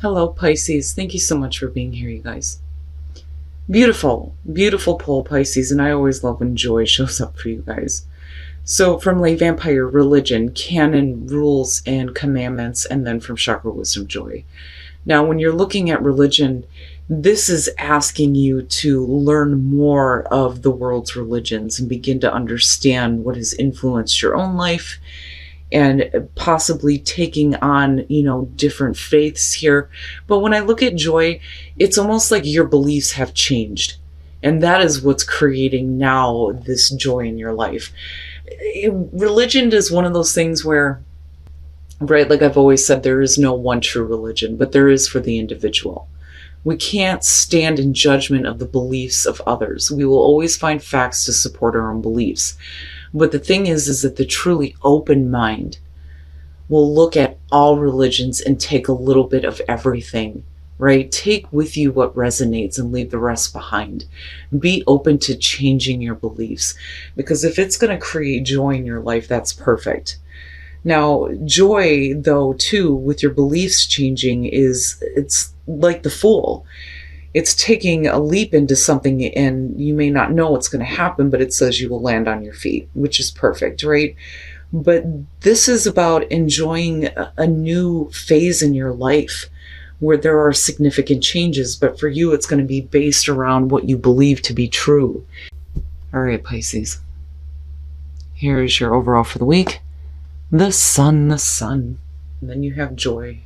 Hello, Pisces. Thank you so much for being here, you guys. Beautiful, beautiful pull, Pisces, and I always love when joy shows up for you guys. So, from Lay Vampire, religion, canon, rules, and commandments, and then from Chakra Wisdom, joy. Now, when you're looking at religion, this is asking you to learn more of the world's religions and begin to understand what has influenced your own life and possibly taking on, different faiths here. But when I look at joy, it's almost like your beliefs have changed. And that is what's creating now this joy in your life. Religion is one of those things where, right, like I've always said, there is no one true religion, but there is for the individual. We can't stand in judgment of the beliefs of others. We will always find facts to support our own beliefs. But the thing is that the truly open mind will look at all religions and take a little bit of everything, right? Take with you what resonates and leave the rest behind. Be open to changing your beliefs, because if it's going to create joy in your life, that's perfect. Now, joy, though, too, with your beliefs changing, it's like the Fool. It's taking a leap into something and you may not know what's going to happen, but it says you will land on your feet, which is perfect, right? But this is about enjoying a new phase in your life where there are significant changes, but for you, it's going to be based around what you believe to be true. All right, Pisces. Here is your overall for the week. The sun, the sun. And then you have joy.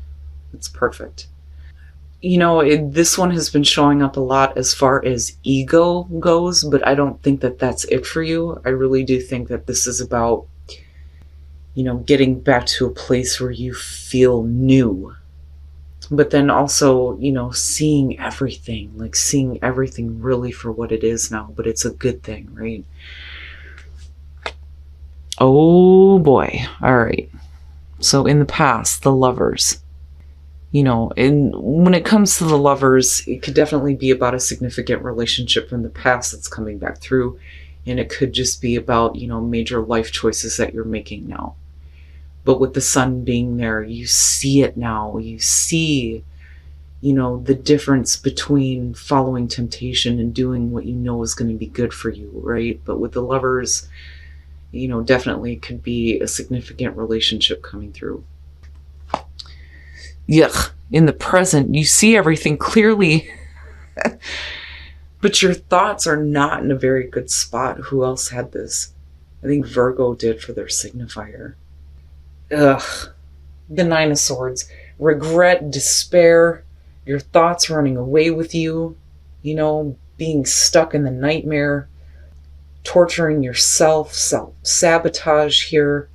It's perfect. This one has been showing up a lot as far as ego goes, but I don't think that that's it for you. I really do think that this is about, getting back to a place where you feel new. But then also, seeing everything really for what it is now, but it's a good thing, right? Oh boy. All right. So in the past, the Lovers. And when it comes to the Lovers, it could definitely be about a significant relationship from the past that's coming back through. And it could just be about, major life choices that you're making now. But with the sun being there, you see it now. You see, the difference between following temptation and doing what you know is going to be good for you, right? But with the Lovers, definitely could be a significant relationship coming through. Yuck. In the present, you see everything clearly, but your thoughts are not in a very good spot. Who else had this? I think Virgo did for their signifier. Ugh. The Nine of Swords. Regret, despair, your thoughts running away with you, being stuck in the nightmare, torturing yourself, self-sabotage here.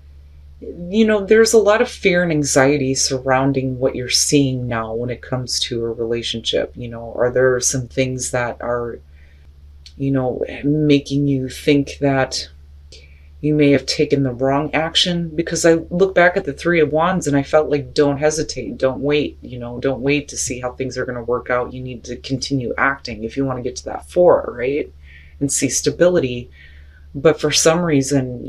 There's a lot of fear and anxiety surrounding what you're seeing now when it comes to a relationship. Are there some things that are, making you think that you may have taken the wrong action? Because I look back at the Three of Wands and I felt like, don't hesitate, don't wait, don't wait to see how things are going to work out. You need to continue acting if you want to get to that Four, right? And see stability. But for some reason,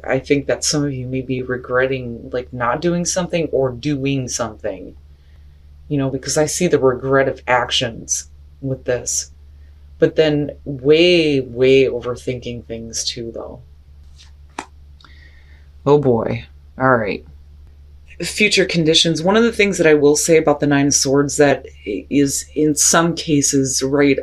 I think that some of you may be regretting not doing something or doing something, because I see the regret of actions with this. But then way, way overthinking things too, though. Oh boy. All right. Future conditions. One of the things that I will say about the Nine of Swords that is in some cases, right,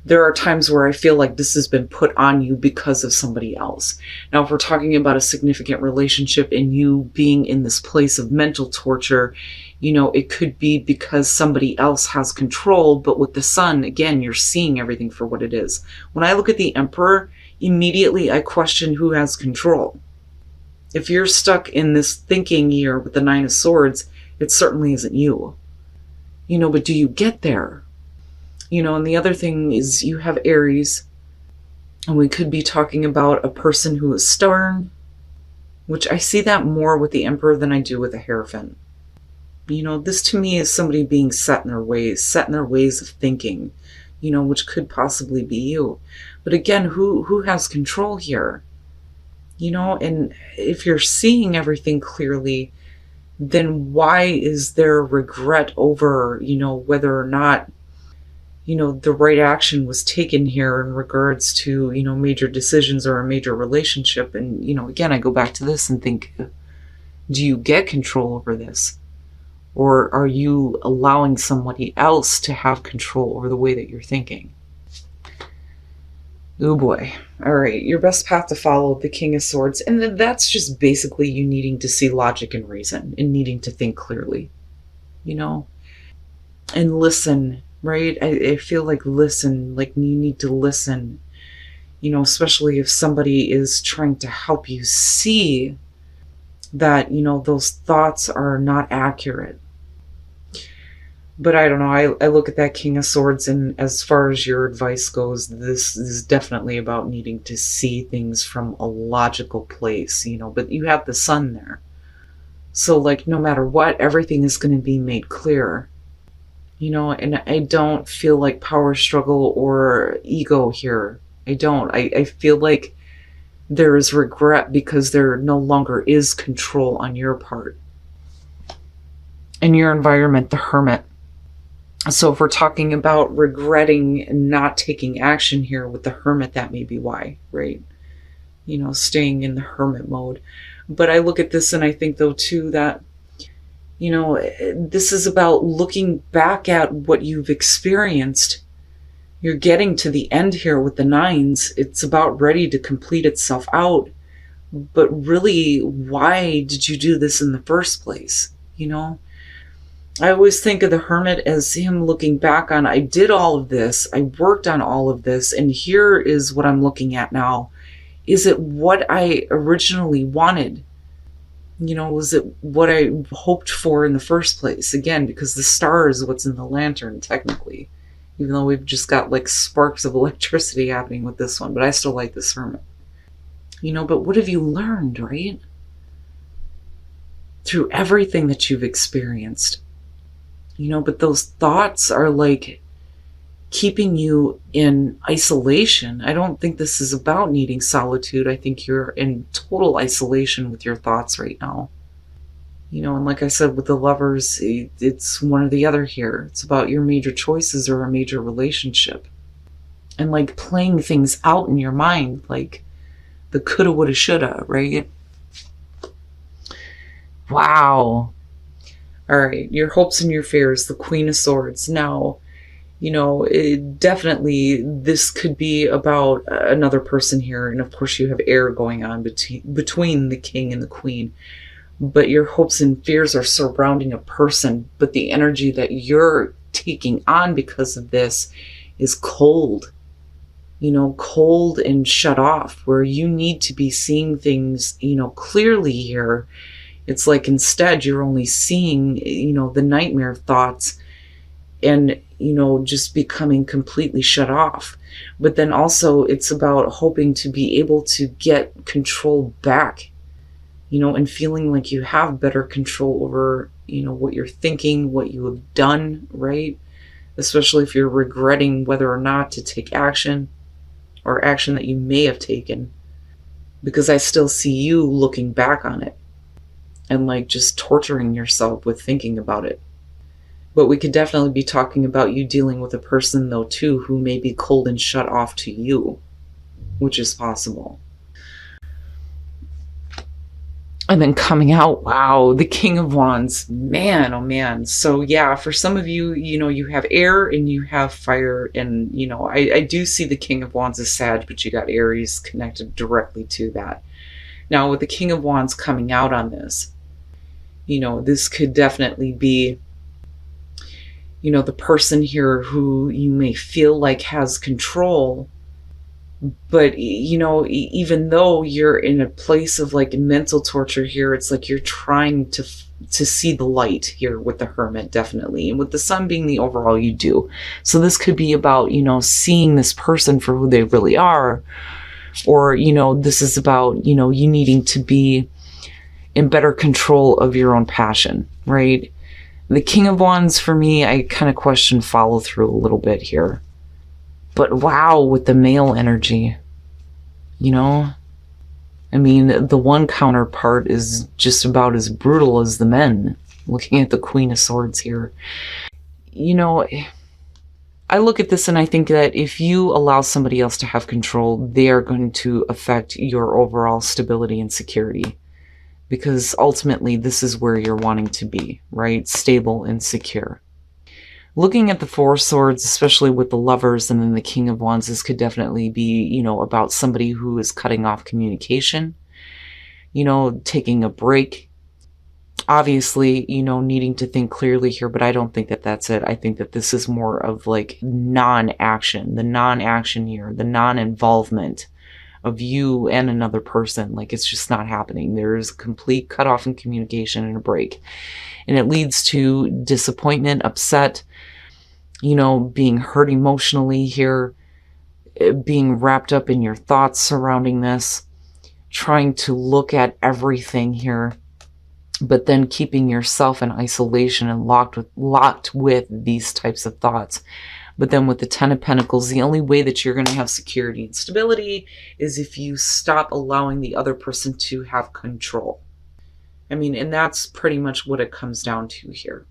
there are times where I feel like this has been put on you because of somebody else. Now, if we're talking about a significant relationship and you being in this place of mental torture, it could be because somebody else has control. But with the Sun, again, you're seeing everything for what it is. When I look at the Emperor, immediately I question who has control. If you're stuck in this thinking here with the Nine of Swords, it certainly isn't you. But do you get there? And the other thing is you have Aries, and we could be talking about a person who is stubborn, which I see that more with the Emperor than I do with the Hierophant. This to me is somebody being set in their ways of thinking, which could possibly be you. But again, who has control here? And if you're seeing everything clearly, then why is there regret over, whether or not, the right action was taken here in regards to, major decisions or a major relationship? And, again, I go back to this and think, do you get control over this? Or are you allowing somebody else to have control over the way that you're thinking? Oh boy. All right. Your best path to follow, the King of Swords. And then that's just basically you needing to see logic and reason and needing to think clearly, and listen, right? I feel like listen, like you need to listen, especially if somebody is trying to help you see that, those thoughts are not accurate. But I don't know, I look at that King of Swords, and as far as your advice goes, this is definitely about needing to see things from a logical place, but you have the sun there. So, like, no matter what, everything is going to be made clear, and I don't feel like power struggle or ego here. I don't. I feel like there is regret because there no longer is control on your part. In your environment, the Hermit. So if we're talking about regretting and not taking action here with the Hermit, that may be why, right? Staying in the Hermit mode. But I look at this and I think, though, too, that, this is about looking back at what you've experienced. You're getting to the end here with the Nines. It's about ready to complete itself out. But really, why did you do this in the first place? I always think of the Hermit as him looking back on, I did all of this, I worked on all of this, and here is what I'm looking at now. Is it what I originally wanted? Was it what I hoped for in the first place? Again, because the star is what's in the lantern, technically. Even though we've just got like sparks of electricity happening with this one, but I still like this Hermit. But what have you learned, right? Through everything that you've experienced. But those thoughts are like keeping you in isolation. I don't think this is about needing solitude. I think you're in total isolation with your thoughts right now. And like I said, with the Lovers, it's one or the other here. It's about your major choices or a major relationship. And like playing things out in your mind, like the coulda, woulda, shoulda, right? Wow. All right, your hopes and your fears, the Queen of Swords. Now, definitely this could be about another person here. And of course you have air going on between the King and the Queen. But your hopes and fears are surrounding a person. But the energy that you're taking on because of this is cold. Cold and shut off, where you need to be seeing things, clearly here. It's like instead you're only seeing, the nightmare thoughts and, just becoming completely shut off. But then also it's about hoping to be able to get control back, and feeling like you have better control over, what you're thinking, what you have done, right? Especially if you're regretting whether or not to take action or action that you may have taken. Because I still see you looking back on it. And like just torturing yourself with thinking about it. But we could definitely be talking about you dealing with a person, though, too, who may be cold and shut off to you, which is possible. And then coming out, wow, the King of Wands. Man, oh man. So yeah, for some of you, you have air and you have fire. And, I do see the King of Wands as Sag, but you got Aries connected directly to that. Now, with the King of Wands coming out on this, this could definitely be, the person here who you may feel like has control. But, even though you're in a place of like mental torture here, it's like you're trying to see the light here with the Hermit, definitely. And with the Sun being the overall, you do. So this could be about, seeing this person for who they really are. Or, this is about, you needing to be in better control of your own passion, right? The King of Wands, for me, I kind of question follow through a little bit here. But wow, with the male energy, I mean, the one counterpart is just about as brutal as the men. Looking at the Queen of Swords here. You know, I look at this and I think that if you allow somebody else to have control, they are going to affect your overall stability and security. Because ultimately, this is where you're wanting to be, right? Stable and secure. Looking at the Four of Swords, especially with the Lovers and then the King of Wands, this could definitely be, you know, about somebody who is cutting off communication, you know, taking a break. Obviously, you know, needing to think clearly here, but I don't think that that's it. I think that this is more of like non-action, the non-action here, the non-involvement of you and another person. Like, it's just not happening. There's a complete cutoff in communication and a break. And it leads to disappointment, upset, you know, being hurt emotionally here, being wrapped up in your thoughts surrounding this, trying to look at everything here, but then keeping yourself in isolation and locked with these types of thoughts. But then with the Ten of Pentacles, the only way that you're going to have security and stability is if you stop allowing the other person to have control. I mean, and that's pretty much what it comes down to here.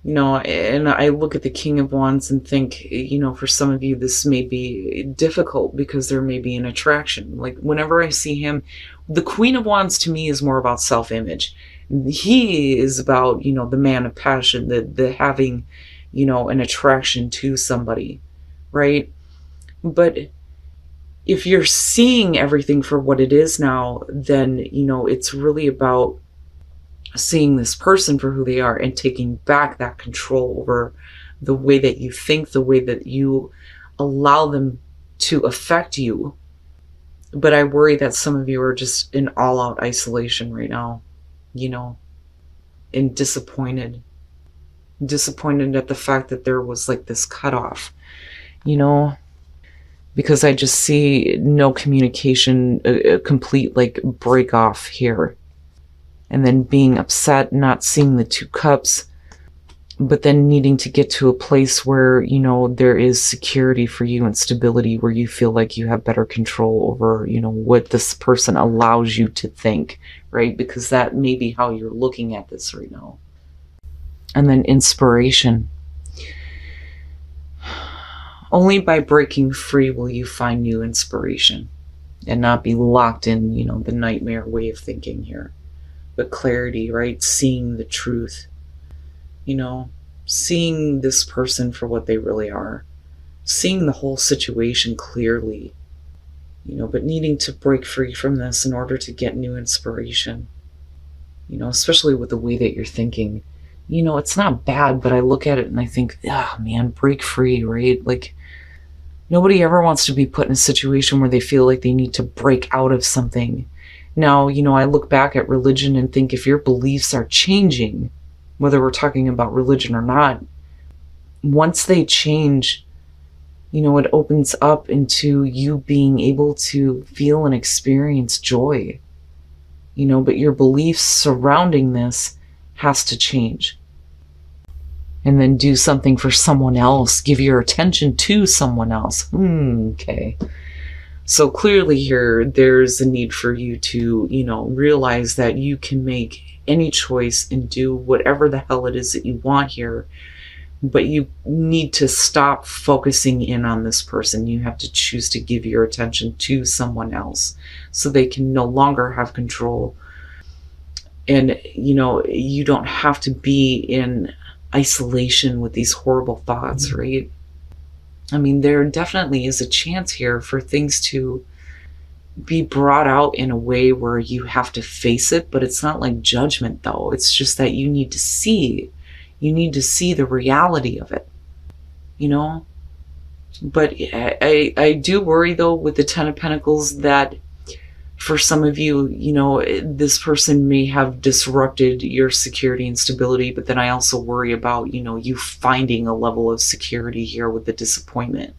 You know, and I look at the King of Wands and think, you know, for some of you, this may be difficult because there may be an attraction. Like, whenever I see him, the Queen of Wands to me is more about self-image. He is about, you know, the man of passion, the having, you know, an attraction to somebody, right? But if you're seeing everything for what it is now, then, you know, it's really about seeing this person for who they are and taking back that control over the way that you think, the way that you allow them to affect you. But I worry that some of you are just in all-out isolation right now, you know, and disappointed at the fact that there was like this cutoff, you know, because I just see no communication, a complete like break off here. And then being upset, not seeing the Two Cups, but then needing to get to a place where, you know, there is security for you and stability, where you feel like you have better control over, you know, what this person allows you to think, right? Because that may be how you're looking at this right now. And then inspiration. Only by breaking free will you find new inspiration and not be locked in, you know, the nightmare way of thinking here. But clarity, right? Seeing the truth, you know, seeing this person for what they really are, seeing the whole situation clearly, you know, but needing to break free from this in order to get new inspiration, you know, especially with the way that you're thinking. You know, it's not bad, but I look at it and I think, ah, man, break free, right? Like, nobody ever wants to be put in a situation where they feel like they need to break out of something. Now, you know, I look back at religion and think if your beliefs are changing, whether we're talking about religion or not, once they change, you know, it opens up into you being able to feel and experience joy, you know, but your beliefs surrounding this has to change. And then do something for someone else, give your attention to someone else. Okay. So clearly here, there's a need for you to, you know, realize that you can make any choice and do whatever the hell it is that you want here. But you need to stop focusing in on this person. You have to choose to give your attention to someone else so they can no longer have control. And, you know, you don't have to be in isolation with these horrible thoughts, right? I mean, there definitely is a chance here for things to be brought out in a way where you have to face it, but it's not like judgment though. It's just that you need to see the reality of it, you know? But I do worry though with the Ten of Pentacles that for some of you, you know, this person may have disrupted your security and stability, but then I also worry about, you know, you finding a level of security here with the disappointment.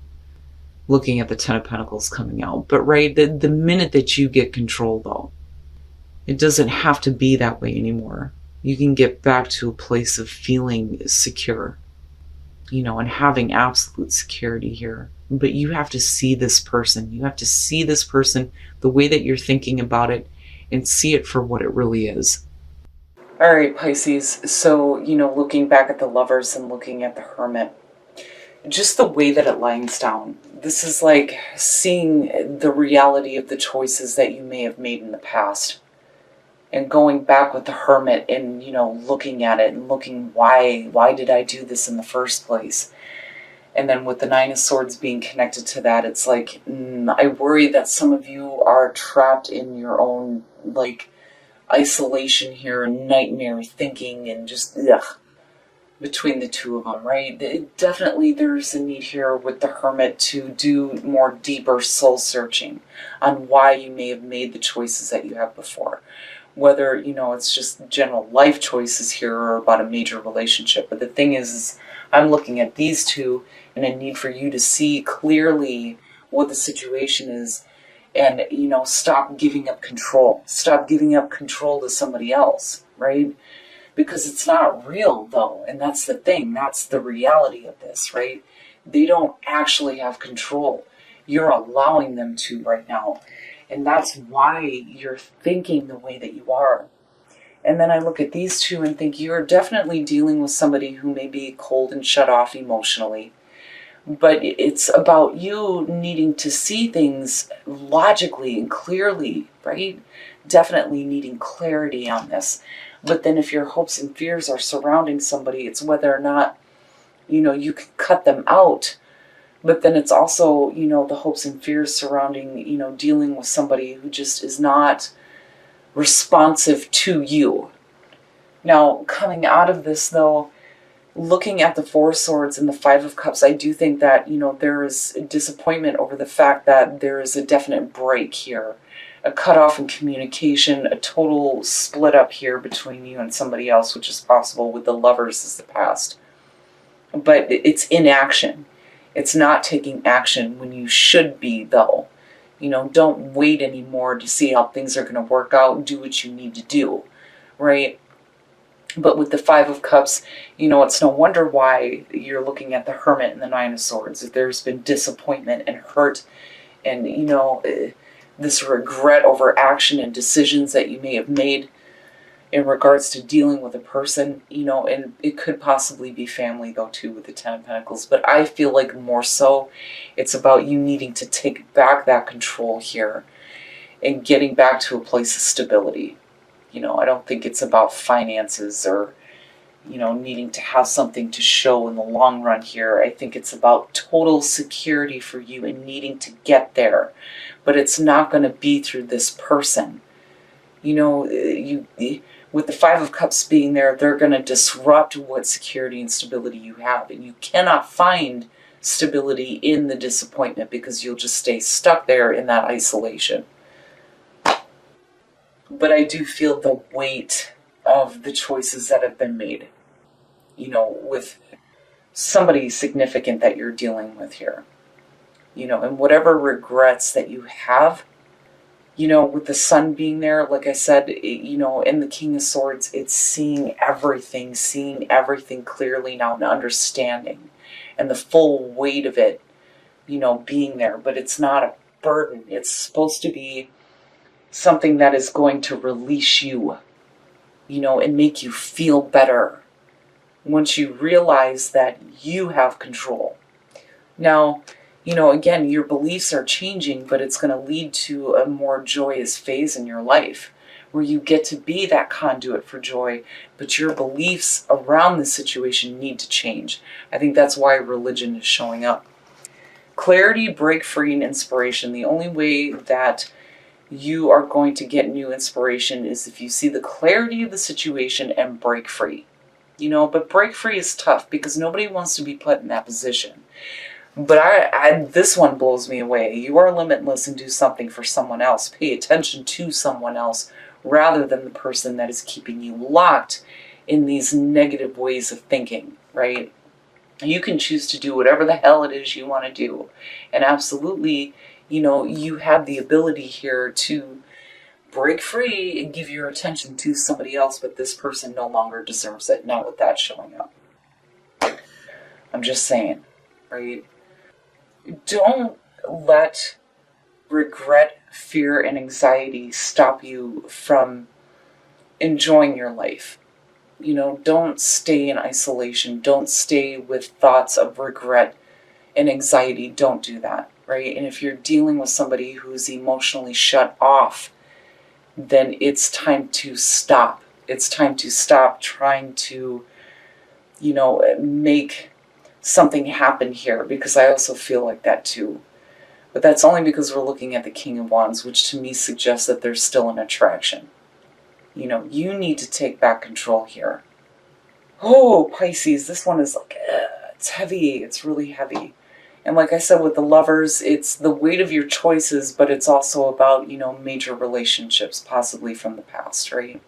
Looking at the Ten of Pentacles coming out. But right, the minute that you get control though, it doesn't have to be that way anymore. You can get back to a place of feeling secure. and having absolute security here. But you have to see this person. You have to see this person the way that you're thinking about it and see it for what it really is. All right, Pisces. So, looking back at the Lovers and looking at the Hermit, just the way that it lines down, this is like seeing the reality of the choices that you may have made in the past. And going back with the Hermit and, looking at it and looking, why did I do this in the first place? And then with the Nine of Swords being connected to that, it's like, I worry that some of you are trapped in your own, isolation here and nightmare thinking and just, between the two of them, right? Definitely there's a need here with the Hermit to do more deeper soul searching on why you may have made the choices that you have before. Whether, it's just general life choices here or about a major relationship. But the thing is I'm looking at these two and a need for you to see clearly what the situation is and, stop giving up control. Stop giving up control to somebody else, right? Because it's not real, though. And that's the thing. That's the reality of this, right? They don't actually have control. You're allowing them to right now. And that's why you're thinking the way that you are. And then I look at these two and think you're definitely dealing with somebody who may be cold and shut off emotionally. But it's about you needing to see things logically and clearly, right? Definitely needing clarity on this. But then if your hopes and fears are surrounding somebody, it's whether or not, you can cut them out. But then it's also, the hopes and fears surrounding, dealing with somebody who just is not responsive to you. Now, coming out of this, though, looking at the Four of Swords and the Five of Cups, I do think that, there is disappointment over the fact that there is a definite break here. A cutoff in communication, a total split up here between you and somebody else, which is possible with the Lovers as the past. But it's inaction. It's not taking action when you should be, though. Don't wait anymore to see how things are going to work out. Do what you need to do, right? But with the Five of Cups, it's no wonder why you're looking at the Hermit and the Nine of Swords. If there's been disappointment and hurt and, this regret over action and decisions that you may have made in regards to dealing with a person, and it could possibly be family though too with the Ten of Pentacles, but I feel like more so it's about you needing to take back that control here and getting back to a place of stability. I don't think it's about finances or, needing to have something to show in the long run here. I think it's about total security for you and needing to get there. But it's not going to be through this person. With the Five of Cups being there, they're going to disrupt what security and stability you have. And you cannot find stability in the disappointment because you'll just stay stuck there in that isolation. But I do feel the weight of the choices that have been made, with somebody significant that you're dealing with here, and whatever regrets that you have, with the Sun being there, like I said, in the King of Swords, it's seeing everything clearly now and understanding and the full weight of it, being there. But it's not a burden. It's supposed to be something that is going to release you, and make you feel better once you realize that you have control. Now, again, your beliefs are changing, but it's going to lead to a more joyous phase in your life where you get to be that conduit for joy, but your beliefs around the situation need to change. I think that's why religion is showing up. Clarity, break free, and inspiration. The only way that you are going to get new inspiration is if you see the clarity of the situation and break free. But break free is tough because nobody wants to be put in that position. But this one blows me away. You are limitless and do something for someone else. Pay attention to someone else rather than the person that is keeping you locked in these negative ways of thinking, right? You can choose to do whatever the hell it is you want to do. And absolutely, you have the ability here to break free and give your attention to somebody else, but this person no longer deserves it. Not with that showing up. I'm just saying, right? Don't let regret, fear, and anxiety stop you from enjoying your life. Don't stay in isolation. Don't stay with thoughts of regret and anxiety. Don't do that, right? And if you're dealing with somebody who's emotionally shut off, then it's time to stop. It's time to stop trying to, make something happen here, because I also feel like that too. But that's only because we're looking at the King of Wands, which to me suggests that there's still an attraction. You need to take back control here. Oh, Pisces, this one is like, it's heavy. It's really heavy. And like I said, with the Lovers, it's the weight of your choices, but it's also about, major relationships, possibly from the past, right?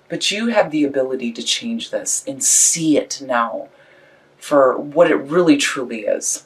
But you have the ability to change this and see it now for what it really truly is.